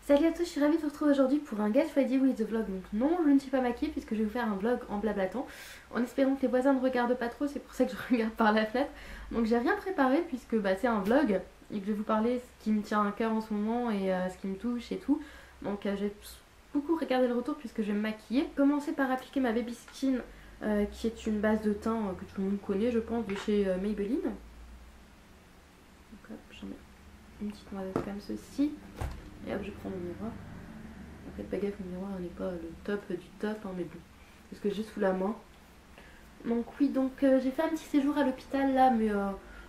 Salut à tous, je suis ravie de vous retrouver aujourd'hui pour un Get Ready with the Vlog. Donc non, je ne suis pas maquillée puisque je vais vous faire un vlog en blablatant, en espérant que les voisins ne regardent pas trop, c'est pour ça que je regarde par la fenêtre. Donc j'ai rien préparé puisque c'est un vlog et que je vais vous parler ce qui me tient à cœur en ce moment et ce qui me touche et tout. Donc j'ai beaucoup regardé le retour puisque je vais me maquiller. Commencer par appliquer ma Baby Skin qui est une base de teint que tout le monde connaît je pense de chez Maybelline. Donc hop, j'en mets une petite noisette comme ceci. Et hop, je prends mon miroir. En fait, pas gaffe, mon miroir n'est pas le top du top, hein, mais bon, c'est ce que j'ai sous la main. Donc oui, j'ai fait un petit séjour à l'hôpital là, mais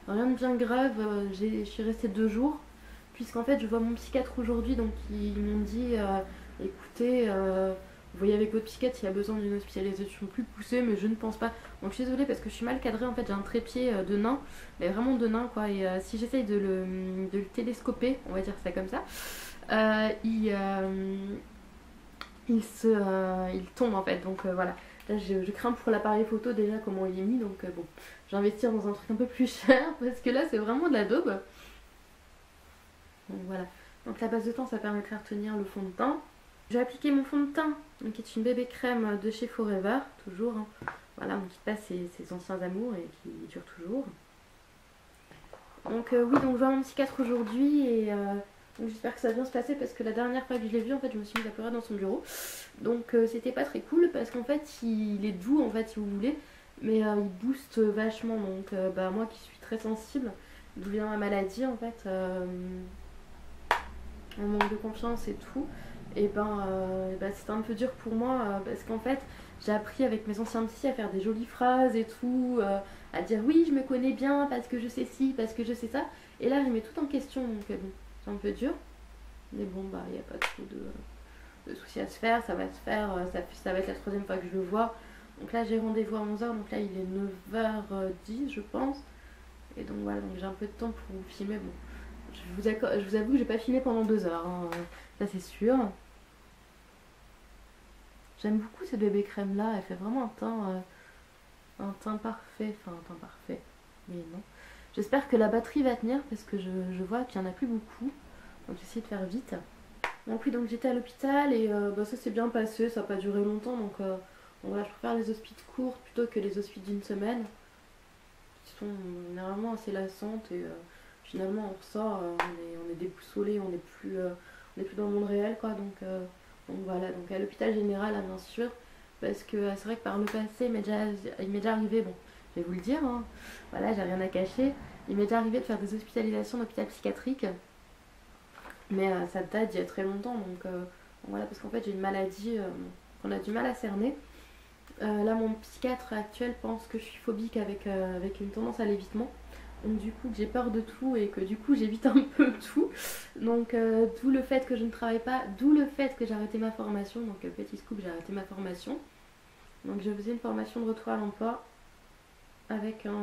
rien de bien grave. Je suis restée 2 jours, puisqu'en fait, je vois mon psychiatre aujourd'hui, donc ils m'ont dit, écoutez, vous voyez avec votre psychiatre s'il y a besoin d'une hospitalisation plus poussée, mais je ne pense pas. Donc je suis désolée parce que je suis mal cadrée, en fait j'ai un trépied de nain, mais vraiment de nain quoi, et si j'essaye de le télescoper, on va dire ça comme ça, il tombe en fait, donc voilà. Là je crains pour l'appareil photo déjà comment il est mis, donc bon, je vais investir dans un truc un peu plus cher parce que là c'est vraiment de la daube. Donc voilà, donc la base de teint ça permettrait de retenir le fond de teint. Je vais appliquer mon fond de teint, donc qui est une bébé crème de chez Forever, toujours, hein. Voilà, on ne quitte pas ses anciens amours et qui durent toujours. Donc oui, donc je vois mon psychiatre aujourd'hui et donc j'espère que ça va bien se passer parce que la dernière fois que je l'ai vu, en fait, je me suis mise à pleurer dans son bureau. Donc c'était pas très cool parce qu'en fait, il est doux, en fait, si vous voulez, mais il booste vachement. Donc moi qui suis très sensible, d'où vient ma maladie, en fait, un manque de confiance et tout, et c'était un peu dur pour moi parce qu'en fait, j'ai appris avec mes anciens psys à faire des jolies phrases et tout, à dire oui, je me connais bien parce que je sais ci, parce que je sais ça. Et là, je mets tout en question, donc bon, c'est un peu dur. Mais bon, il n'y a pas trop de soucis à se faire, ça va se faire, ça va être la 3e fois que je le vois. Donc là, j'ai rendez-vous à 11h, donc là, il est 9h10, je pense. Et donc voilà, donc j'ai un peu de temps pour vous filmer. Bon, je vous avoue que j'ai pas filmé pendant 2 heures, hein, ça c'est sûr. J'aime beaucoup cette bébé crème là, elle fait vraiment un teint parfait, enfin un teint parfait, mais non. J'espère que la batterie va tenir parce que je vois qu'il n'y en a plus beaucoup, donc j'essaie de faire vite. Donc oui, donc j'étais à l'hôpital et ça s'est bien passé, ça n'a pas duré longtemps, donc voilà, je préfère les hospices courts plutôt que les hospices d'une semaine, qui sont généralement assez lassantes et finalement on ressort, on est déboussolé, on n'est plus dans le monde réel quoi, donc voilà, donc à l'hôpital général, hein, bien sûr, parce que c'est vrai que par le passé, il m'est déjà arrivé, bon, je vais vous le dire, hein, voilà, j'ai rien à cacher, il m'est déjà arrivé de faire des hospitalisations d'hôpital psychiatrique, mais ça date d'il y a très longtemps, donc voilà, parce qu'en fait j'ai une maladie qu'on a du mal à cerner. Là, mon psychiatre actuel pense que je suis phobique avec une tendance à l'évitement. Donc du coup que j'ai peur de tout et que du coup j'évite un peu tout. Donc d'où le fait que je ne travaille pas, d'où le fait que j'ai arrêté ma formation. Donc petit scoop, j'ai arrêté ma formation. Donc je faisais une formation de retour à l'emploi avec un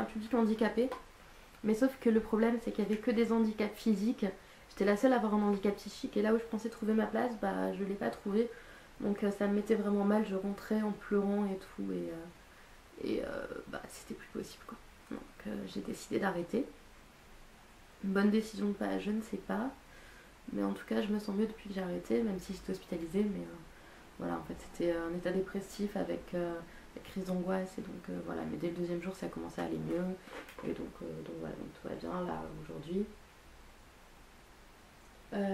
public handicapé. Mais sauf que le problème c'est qu'il n'y avait que des handicaps physiques. J'étais la seule à avoir un handicap psychique et là où je pensais trouver ma place, je ne l'ai pas trouvé. Donc ça me mettait vraiment mal, je rentrais en pleurant et tout et c'était plus possible quoi. Donc j'ai décidé d'arrêter. Une bonne décision ou pas, je ne sais pas. Mais en tout cas je me sens mieux depuis que j'ai arrêté, même si j'étais hospitalisée. Mais voilà, en fait c'était un état dépressif avec la crise d'angoisse. Et donc voilà, mais dès le 2e jour ça a commencé à aller mieux. Et donc voilà, donc tout va bien là aujourd'hui.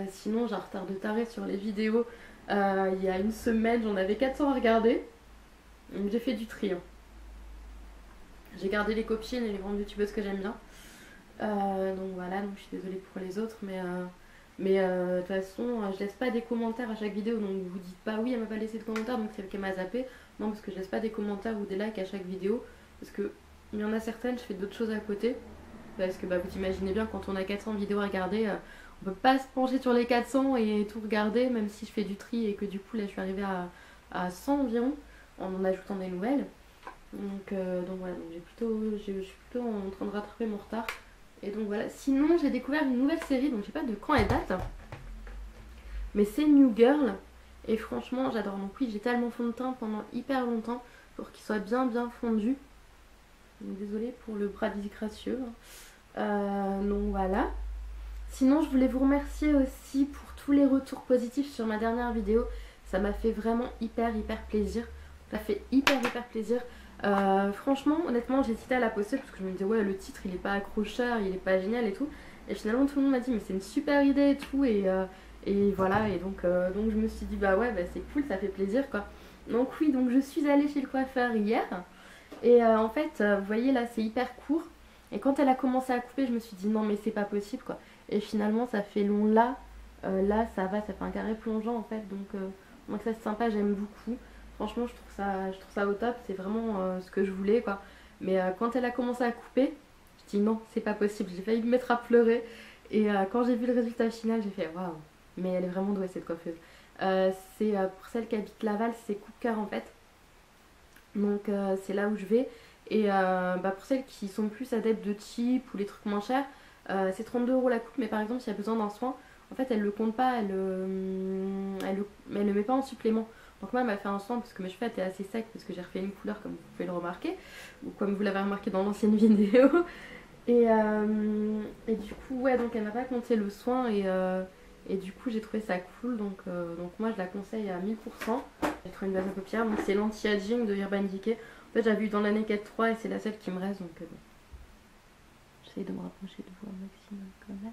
Sinon j'ai un retard de taré sur les vidéos. Il y a une semaine j'en avais 400 à regarder. Donc j'ai fait du tri, hein. J'ai gardé les copines et les grandes youtubeuses que j'aime bien. Donc voilà, donc je suis désolée pour les autres, mais de toute façon, je laisse pas des commentaires à chaque vidéo, donc vous dites pas oui, elle m'a pas laissé de commentaires, donc c'est qu'elle m'a zappé. Non, parce que je laisse pas des commentaires ou des likes à chaque vidéo, parce que il y en a certaines, je fais d'autres choses à côté. Parce que vous imaginez bien, quand on a 400 vidéos à regarder, on peut pas se pencher sur les 400 et tout regarder, même si je fais du tri et que du coup là je suis arrivée à 100 environ, en ajoutant des nouvelles. Donc voilà, donc je suis plutôt en train de rattraper mon retard. Et donc voilà, sinon j'ai découvert une nouvelle série, donc je sais pas de quand elle date, mais c'est New Girl. Et franchement j'adore, donc oui j'ai tellement fond de teint pendant hyper longtemps pour qu'il soit bien fondu. Donc désolée pour le bras disgracieux. Donc voilà. Sinon, je voulais vous remercier aussi pour tous les retours positifs sur ma dernière vidéo. Ça m'a fait vraiment hyper plaisir. Ça fait hyper plaisir. Franchement, honnêtement, j'hésitais à la poster parce que je me disais ouais, le titre il est pas accrocheur, il est pas génial et tout. Et finalement, tout le monde m'a dit mais c'est une super idée et tout. Et voilà, et donc je me suis dit bah ouais, bah, c'est cool, ça fait plaisir quoi. Donc oui, donc je suis allée chez le coiffeur hier. Et en fait, vous voyez là, c'est hyper court. Et quand elle a commencé à couper, je me suis dit non mais c'est pas possible quoi. Et finalement, ça fait long là. Là, ça va, ça fait un carré plongeant en fait. Donc ça c'est sympa, j'aime beaucoup. Franchement, je trouve ça au top. C'est vraiment ce que je voulais quoi. Mais quand elle a commencé à couper, je dis non, c'est pas possible. J'ai failli me mettre à pleurer. Et quand j'ai vu le résultat final, j'ai fait waouh. Mais elle est vraiment douée cette coiffeuse. C'est pour celle qui habite Laval, c'est coup de cœur en fait. Donc c'est là où je vais. Et bah, pour celles qui sont plus adeptes de cheap ou les trucs moins chers, c'est 32 € la coupe. Mais par exemple, s'il y a besoin d'un soin, en fait, elle le compte pas, elle le met pas en supplément. Donc moi, elle m'a fait un soin parce que mes cheveux étaient assez secs parce que j'ai refait une couleur comme vous pouvez le remarquer, ou comme vous l'avez remarqué dans l'ancienne vidéo. Et du coup, ouais, donc elle m'a pas compté le soin et du coup, j'ai trouvé ça cool. Donc moi, je la conseille à 1000%. J'ai trouvé une base à paupières, donc c'est l'anti-aging de Urban Decay. En fait, j'avais eu dans la Naked 3 et c'est la seule qui me reste, donc bon. J'essaye de me rapprocher de vous un maximum quand même.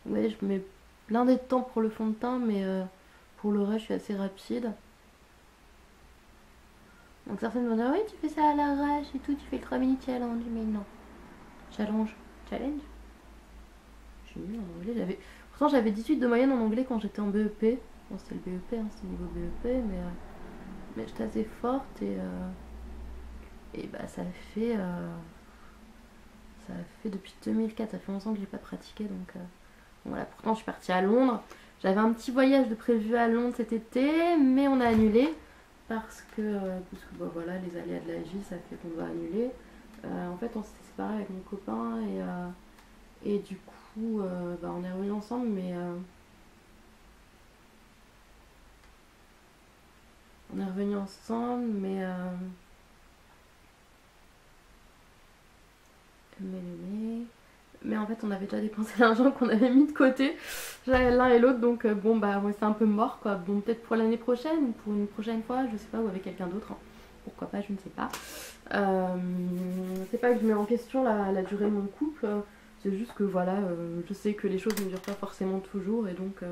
Ouais, je mets plein de temps pour le fond de teint, mais pour le reste, je suis assez rapide. Donc certaines vont dire, oui, tu fais ça à l'arrache et tout, tu fais le 3 minutes challenge, mais non. Challenge. Challenge. Je suis nulle en anglais, pourtant j'avais 18 de moyenne en anglais quand j'étais en BEP. Bon, c'était le BEP, hein, c'était le niveau BEP, mais j'étais assez forte et bah ça fait depuis 2004, ça fait longtemps que j'ai pas pratiqué donc voilà. Pourtant je suis partie à Londres, j'avais un petit voyage de prévu à Londres cet été mais on a annulé parce que bah, voilà, les aléas de la vie ça fait qu'on doit annuler. En fait on s'était séparés avec mon copain et du coup bah, on est revenus ensemble mais on est revenus ensemble mais en fait on avait déjà dépensé l'argent qu'on avait mis de côté l'un et l'autre donc bon bah ouais, c'est un peu mort quoi. Bon peut-être pour l'année prochaine ou pour une prochaine fois je sais pas, ou avec quelqu'un d'autre hein. Pourquoi pas, je ne sais pas. C'est pas que je mets en question la durée de mon couple, c'est juste que voilà, je sais que les choses ne durent pas forcément toujours et donc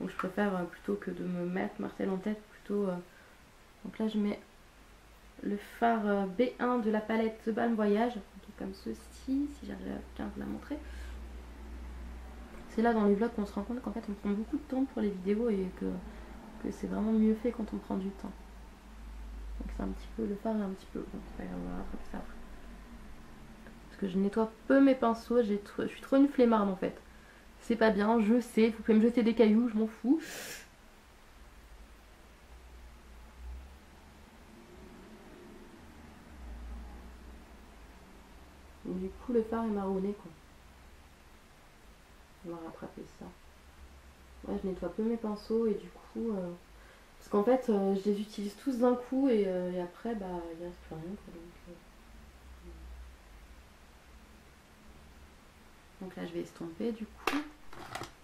je préfère plutôt que de me mettre Marcel en tête plutôt donc là je mets le phare B1 de la palette The Balm Voyage, comme ceci, si j'arrive à bien vous la montrer. C'est là dans les vlogs qu'on se rend compte qu'en fait on prend beaucoup de temps pour les vidéos et que c'est vraiment mieux fait quand on prend du temps. Donc c'est un petit peu, le phare est un petit peu, bon c'est pas grave, on va rattraper ça après. Parce que je nettoie peu mes pinceaux, je suis trop une flemmarde en fait. C'est pas bien, je sais, vous pouvez me jeter des cailloux, je m'en fous. Donc, du coup le phare est marronné quoi. On va rattraper ça. Ouais, je nettoie peu mes pinceaux et du coup parce qu'en fait je les utilise tous d'un coup et après bah il reste plus rien quoi, donc là je vais estomper du coup.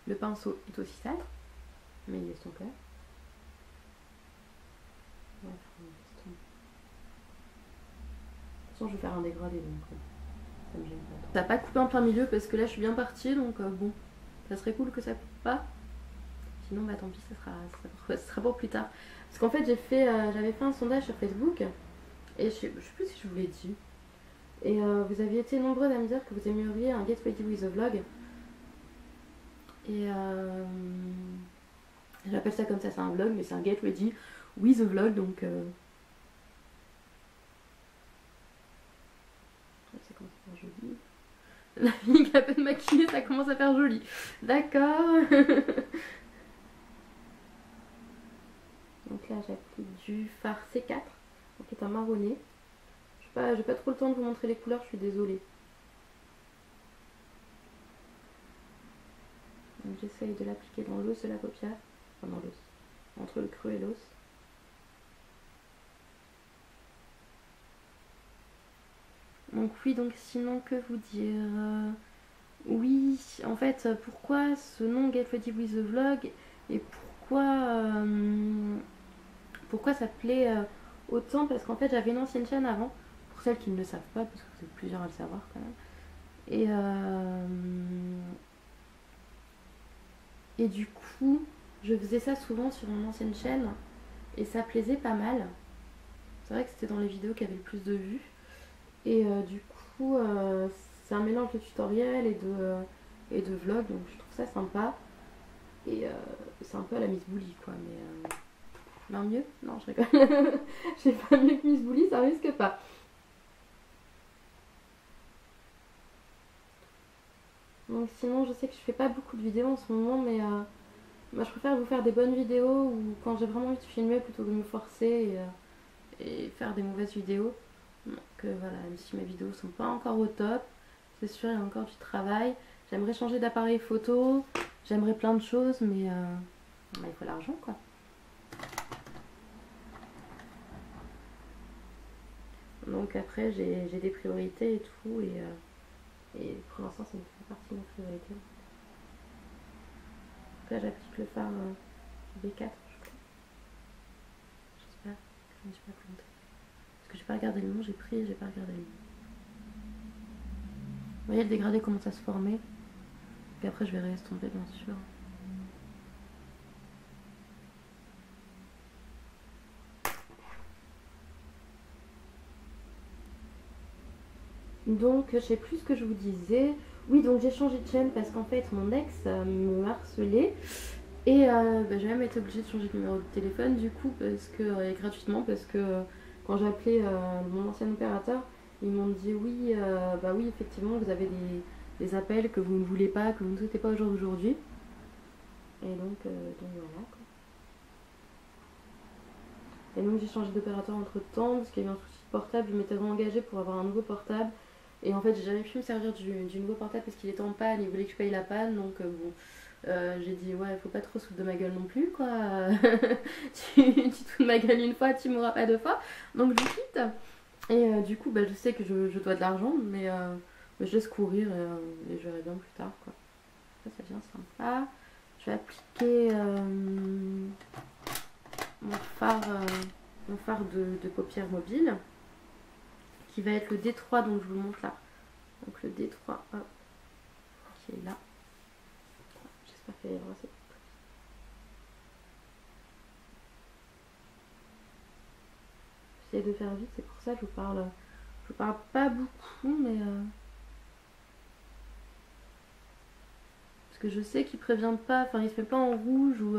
Le pinceau est aussi sale mais il est estompé. Ouais, de toute façon je vais faire un dégradé donc ça me gêne pas trop. Ça n'a pas coupé en plein milieu parce que là je suis bien partie donc bon, ça serait cool que ça coupe pas. Sinon bah tant pis, ça sera pour plus tard. Parce qu'en fait j'avais fait un sondage sur Facebook et je sais plus si je vous l'ai dit. Et vous aviez été nombreux à me dire que vous aimeriez un Get Ready with a Vlog. Et j'appelle ça comme ça, c'est un vlog mais c'est un Get Ready with a Vlog donc ça commence à faire joli. La fille qui a peine maquillée, ça commence à faire joli. D'accord. Donc là j'applique du fard C4, donc qui est un marronné. J'ai pas trop le temps de vous montrer les couleurs, je suis désolée. Donc j'essaye de l'appliquer dans l'os de la paupière, enfin dans l'os, entre le creux et l'os. Donc oui, donc sinon que vous dire, Oui, en fait, pourquoi ce nom Get Ready with the Vlog et pourquoi ça plaît autant? Parce qu'en fait, j'avais une ancienne chaîne avant, pour celles qui ne le savent pas, parce que vous êtes plusieurs à le savoir quand même. Et du coup, je faisais ça souvent sur mon ancienne chaîne et ça plaisait pas mal. C'est vrai que c'était dans les vidéos qui avaient le plus de vues. Et du coup, c'est un mélange de tutoriel et de vlog, donc je trouve ça sympa. Et c'est un peu à la Miss Bully, quoi. Mais non, mieux? Non, je rigole. J'ai pas mieux que Miss Bully, ça risque pas. Donc sinon, je sais que je fais pas beaucoup de vidéos en ce moment, mais moi, je préfère vous faire des bonnes vidéos ou quand j'ai vraiment envie de filmer plutôt que de me forcer et faire des mauvaises vidéos. Donc voilà, même si mes vidéos sont pas encore au top, c'est sûr, il y a encore du travail. J'aimerais changer d'appareil photo, j'aimerais plein de choses, mais bah, il faut l'argent, quoi. Donc après, j'ai des priorités et tout, et pour l'instant, ça me fait partie de mes priorités. Donc là, j'applique le phare B4, je crois. J'espère que je ne me suis pas plantée. Parce que j'ai pas regardé le nom, j'ai pris et j'ai pas regardé le nom. Vous voyez, le dégradé commence à se former. Puis après, je vais estomper, bien sûr. Donc, je sais plus ce que je vous disais. Oui, donc j'ai changé de chaîne parce qu'en fait, mon ex me harcelait. Et bah, j'ai même été obligée de changer de numéro de téléphone du coup, parce que, gratuitement, parce que quand j'ai appelé mon ancien opérateur, ils m'ont dit oui, bah oui, effectivement, vous avez des appels que vous ne voulez pas, que vous ne souhaitez pas au jour d'aujourd'hui. Et donc voilà, quoi. Et donc j'ai changé d'opérateur entre temps, parce qu'il y a eu un souci de portable, je m'étais réengagée pour avoir un nouveau portable. Et en fait, j'ai jamais pu me servir du nouveau portable parce qu'il était en panne, il voulait que je paye la panne, donc bon. J'ai dit ouais, faut pas trop se foutre de ma gueule non plus, quoi. Tu te fous de ma gueule une fois, tu mourras pas deux fois. Donc je quitte. Et du coup, bah, je sais que je dois de l'argent, mais je laisse courir et je verrai bien plus tard, quoi. Ça devient sympa. Je vais appliquer mon phare, de paupières mobile, qui va être le D3, donc je vous le montre là. Donc le D3, hop, qui est là. J'espère qu'elle est assez. J'essaie de faire vite, c'est pour ça que je vous parle pas beaucoup, mais parce que je sais qu'il prévient pas, enfin il se met pas en rouge ou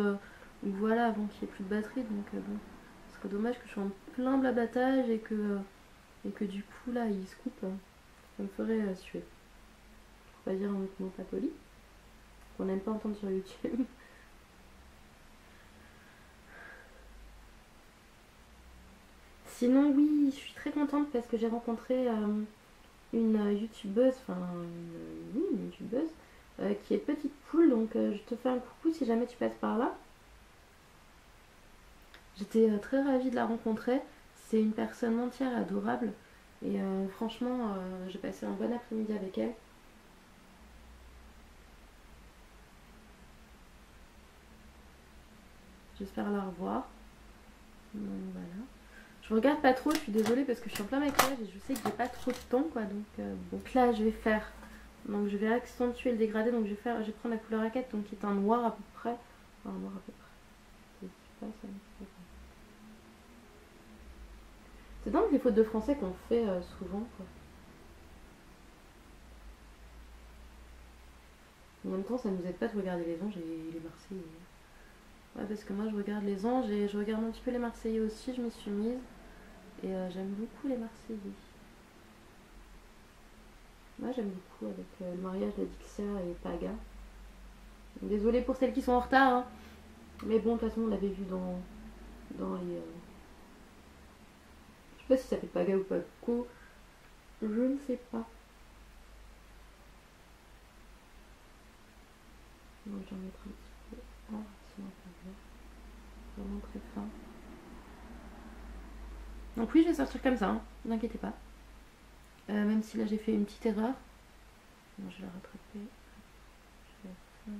voilà avant qu'il n'y ait plus de batterie, donc bon, ce serait dommage que je sois en plein blablatage et que du coup là il se coupe, ça me ferait suer. Pour pas dire un autre mot pas poli, qu'on n'aime pas entendre sur YouTube. Sinon oui, je suis très contente parce que j'ai rencontré une youtubeuse, enfin une youtubeuse qui est Petite Poule, donc je te fais un coucou si jamais tu passes par là. J'étais très ravie de la rencontrer, c'est une personne entière adorable et franchement j'ai passé un bon après-midi avec elle. J'espère la revoir. Donc voilà. Je regarde pas trop, je suis désolée parce que je suis en plein maquillage et je sais que j'ai pas trop de temps, quoi, donc bon. Donc là je vais faire, donc je vais accentuer le dégradé, donc je vais prendre la couleur raquette, donc qui est un noir à peu près. Enfin, un noir à peu près. C'est pas ça. C'est dingue les fautes de français qu'on fait souvent, quoi. En même temps ça nous aide pas de regarder les anges et les Marseillais. Ouais, parce que moi je regarde les anges et je regarde un petit peu les Marseillais aussi, je m'y suis mise. Et j'aime beaucoup les Marseillais. Moi j'aime beaucoup avec le mariage d'Adixia et Paga. Désolée pour celles qui sont en retard, hein. Mais bon, de toute façon on l'avait vu dans les... Je sais pas si ça fait Paga ou Paco. Je ne sais pas. Donc j'en mettrai un petit peu. Ah, sinon pas bien. Vraiment très fin. Donc oui, je vais sortir comme ça, hein. Ne vous inquiétez pas. Même si là j'ai fait une petite erreur. Non, je vais la rattraper. Je vais faire ça.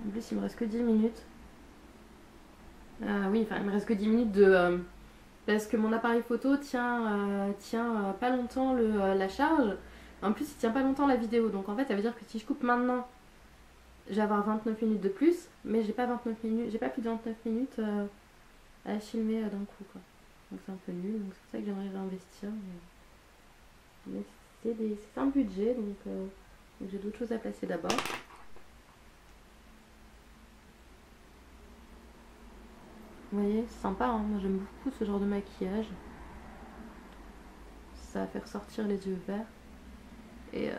En plus, il me reste que 10 minutes. Oui, enfin, il me reste que 10 minutes de... parce que mon appareil photo tient pas longtemps la charge. En plus, il tient pas longtemps la vidéo. Donc en fait, ça veut dire que si je coupe maintenant, je vais avoir 29 minutes de plus. Mais j'ai pas 29 minutes, j'ai pas plus de 29 minutes à filmer d'un coup, quoi. Donc c'est un peu nul. Donc c'est pour ça que j'aimerais réinvestir. Mais c'est un budget, donc j'ai d'autres choses à placer d'abord. Vous voyez, c'est sympa, hein. Moi j'aime beaucoup ce genre de maquillage. Ça va faire sortir les yeux verts. Et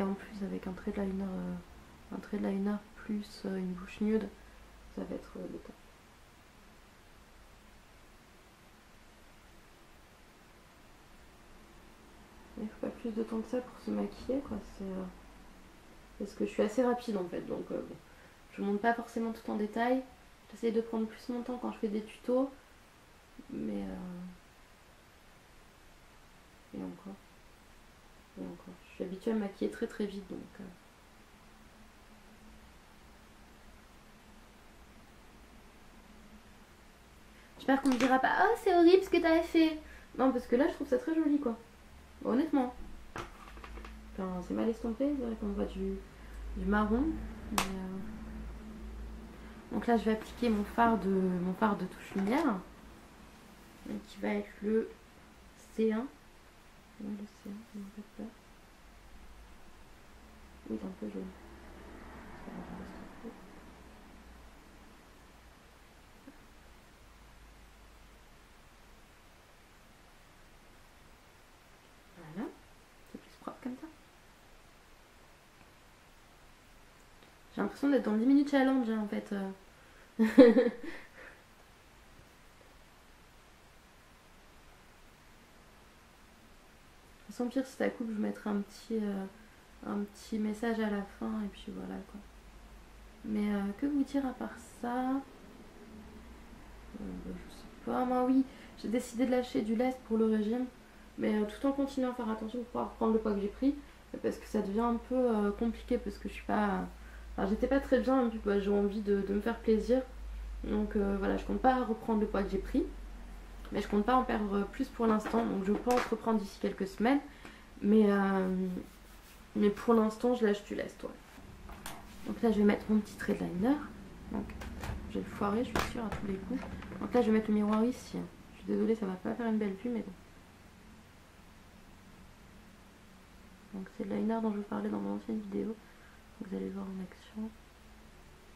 en plus avec un trait de liner plus une bouche nude, ça va être le top. Il faut pas plus de temps que ça pour se maquiller, quoi. Parce que je suis assez rapide en fait, donc bon. Je montre pas forcément tout en détail. J'essaie de prendre plus mon temps quand je fais des tutos, mais et encore, je suis habituée à me maquiller très très vite, donc j'espère qu'on me dira pas oh c'est horrible ce que t'as fait. Non, parce que là je trouve ça très joli, quoi. Bon, honnêtement, enfin, c'est mal estompé, c'est vrai qu'on voit du marron, mais donc là je vais appliquer mon fard de touche lumière, donc qui va être le C1. Ouais, le C1, ça me fait peur. Oui, c'est un peu jaune. Voilà, c'est plus propre comme ça. J'ai l'impression d'être dans 10 minutes challenge, hein, en fait. Sans pire, si ça coupe, je mettrai un petit message à la fin, et puis voilà, quoi. Mais que vous dire à part ça, je sais pas, moi oui, j'ai décidé de lâcher du lest pour le régime, mais tout en continuant à faire attention pour pouvoir reprendre le poids que j'ai pris, parce que ça devient un peu compliqué, parce que je suis pas... Enfin, j'étais pas très bien, et puis bah, j'ai envie de me faire plaisir, donc voilà, je compte pas reprendre le poids que j'ai pris, mais je compte pas en perdre plus pour l'instant, donc je pense reprendre d'ici quelques semaines, mais pour l'instant je lâche du lest, ouais. Donc là je vais mettre mon petit trait de liner, donc je vais le foirer, je suis sûre, à tous les coups. Donc là je vais mettre le miroir ici, je suis désolée, ça va pas faire une belle vue, mais bon. Donc c'est le liner dont je vous parlais dans mon ancienne vidéo, vous allez le voir en action.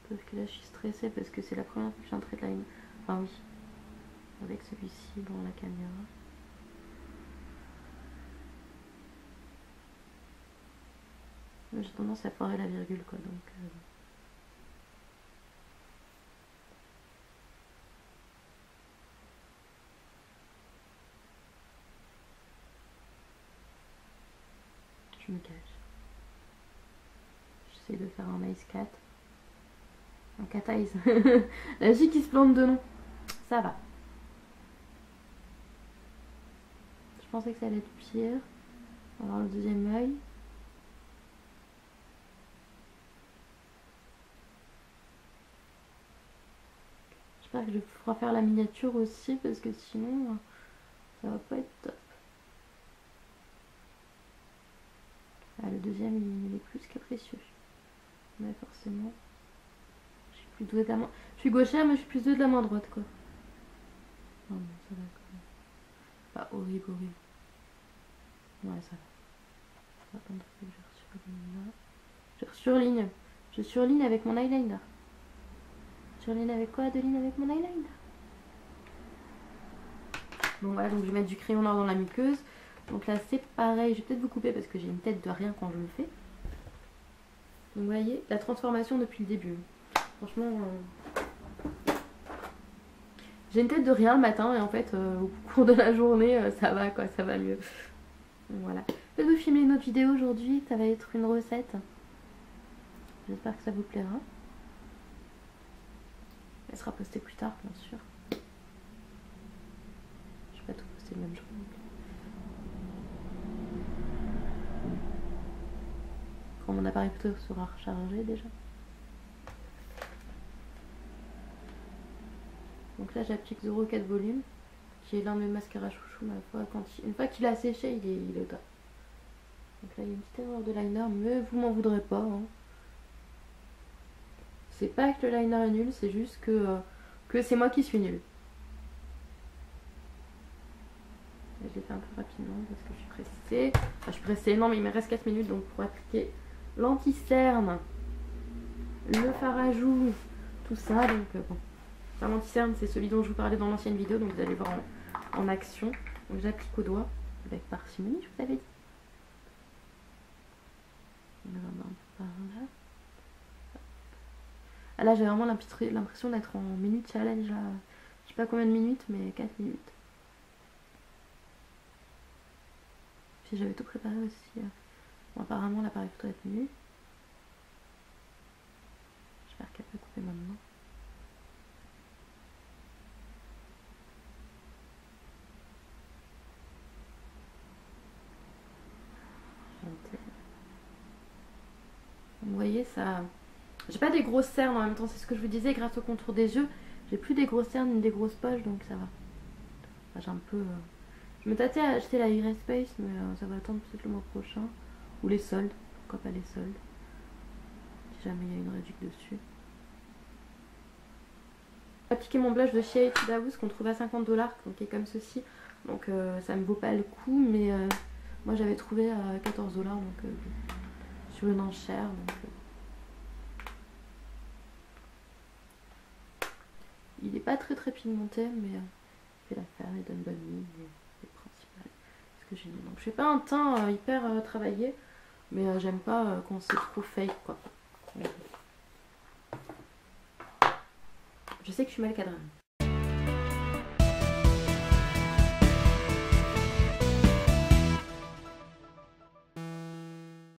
Sauf que là je suis stressée parce que c'est la première fois que j'ai un trait de liner, enfin oui, avec celui-ci dans la caméra. J'ai tendance à foirer la virgule, quoi, donc je me cache. J'essaie de faire un ice cat. Un cat eyes. La fille qui se plante de nom. Ça va. Je pensais que ça allait être pire. On va voir le deuxième œil. J'espère que je vais pouvoir faire la miniature aussi, parce que sinon ça va pas être top. Ah, le deuxième il est plus capricieux. Mais forcément, je suis plus douée de la main. Je suis gauchère, mais je suis plus douée de la main droite, quoi. Non, mais ça va quand même. Pas horrible, horrible. Ouais, ça va. Attends, faut que je surligne là. Je surligne. Je surligne avec mon eyeliner. Surligne avec quoi, Adeline? Avec mon eyeliner. Bon voilà, donc je vais mettre du crayon noir dans la muqueuse. Donc là c'est pareil, je vais peut-être vous couper parce que j'ai une tête de rien quand je le fais. Donc vous voyez, la transformation depuis le début. Franchement, j'ai une tête de rien le matin et en fait au cours de la journée ça va, quoi, ça va mieux. Donc voilà. Je vais vous filmer une autre vidéo aujourd'hui, ça va être une recette. J'espère que ça vous plaira. Elle sera postée plus tard, bien sûr. c'est le même jour. Quand mon appareil photo sera rechargé déjà. Donc là j'applique 0,4 volume, qui est l'un de mes mascaras chouchou, ma foi. Une fois qu'il a séché, il est au top. Donc là il y a une petite erreur de liner, mais vous m'en voudrez pas. Hein. C'est pas que le liner est nul, c'est juste que c'est moi qui suis nulle. Je l'ai fait un peu rapidement parce que je suis pressée. Enfin, je suis pressée, non mais il me reste 4 minutes donc pour appliquer l'anti-cerne, le fard à joues, tout ça. Donc bon, l'anti-cerne c'est celui dont je vous parlais dans l'ancienne vidéo, donc vous allez voir en action. Donc j'applique au doigt avec parcimonie, je vous avais dit. On va un peu par là. Ah là j'ai vraiment l'impression d'être en minute challenge là. Je sais pas combien de minutes mais 4 minutes. Puis j'avais tout préparé aussi. Bon, apparemment l'appareil photo est tenu. J'espère qu'elle peut couper maintenant. Vous voyez ça. J'ai pas des grosses cernes en même temps, c'est ce que je vous disais, grâce au contour des yeux. J'ai plus des grosses cernes ni des grosses poches donc ça va. Enfin, j'ai un peu. Je me tâtais à acheter la Space mais ça va attendre peut-être le mois prochain. Ou les soldes, pourquoi pas les soldes. Si jamais il y a une réduction dessus. J'ai appliqué mon blush de chez Huda Beauty qu'on trouve à 50 $, donc qui est comme ceci. Donc ça me vaut pas le coup, mais moi j'avais trouvé à 14 $, donc sur une enchère. Donc, il est pas très pigmenté, mais il fait l'affaire, il donne bonne ligne, c'est principal. Ce que j'ai mis. Donc je fais pas un teint hyper travaillé, mais j'aime pas quand c'est trop fake quoi. Je sais que je suis mal cadrée.